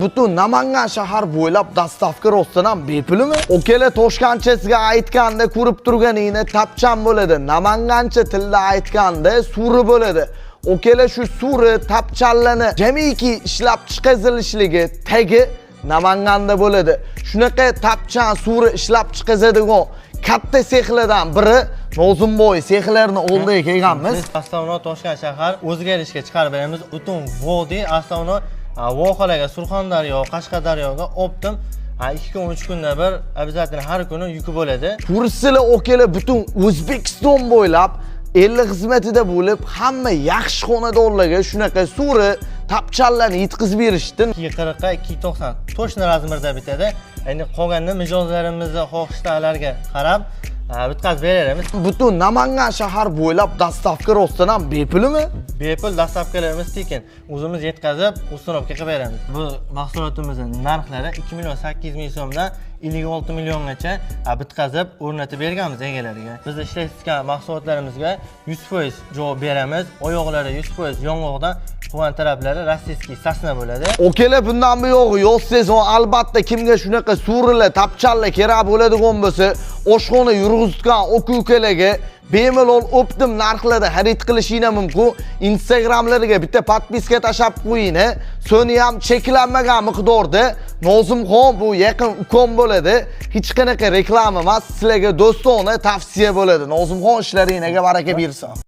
Butun Namangan shahar bo'ylab dastavka rostdan ham bepulmi? Okele Toshkentchasiga aytganda ko'rib turganingni tapchan bo'ladi. Namangancha tilda aytganda suri bo'ladi. Okele shu suri tapchanlarni jamiki ishlab chiqarilishligi tagi Namanganda bo'ladi. Shunaqa tapchan suri ishlab chiqazadigan katta sexlardan biri Nozimboy sexlarini oldiga kelganmiz. Biz Aslavno Toshkent shahar o'zgarishga chiqarib beramiz. Butun vodiy Aslavno vohalarga Surxondaryo, Qashqadaryoga optim 2 kun 3 kunda bir обязательно har kuni yuki bo'ladi. Kurslar okela butun O'zbekiston bo'ylab 50 xizmatida bo'lib, hamma yaxshi xonadonlarga shunaqa suri tapchanlarni yetkazib berishdi. 240 ga 290 точно razmirda bitadi. Endi qolganini mijozlarimizni xohishlariga qarab bitkazib beramiz. Butun Namangan shahar bo'ylab dastavka rostdan ham bepulmi? Bepul dastavkalarimiz tekin. O'zimiz yetkazib, ustunovka qilib beramiz. Bu mahsulotimizning narxlari 2 million 800 ming so'mdan 56 milliongacha bitkazib o'rnatib berganmiz egalariga. Biz ishlayotgan mahsulotlarimizga 100% javob beramiz. Oyoqlari 100% yong'oqdan qolgan taraflari rossiyskiy sasna bo'ladi. Okela bundan buyog'i yoz sezon albatta kimga shunaqa surilar, tapchanlar kerak bo'ladigan bo'lsa, oshxona yurg'izgan ukalarga bemalol optim narxlarda xarid qilishinglar mumkin. Instagramlariga bitta podpiska tashab qo'ying. So'ni ham cheklanmagan miqdorda Nozimxon bu yaqin ukam bo'ladi. Hech qanaqa reklama emas, sizlarga do'stona tavsiya bo'ladi. Nozimxon ishlaringizga baraka bersin.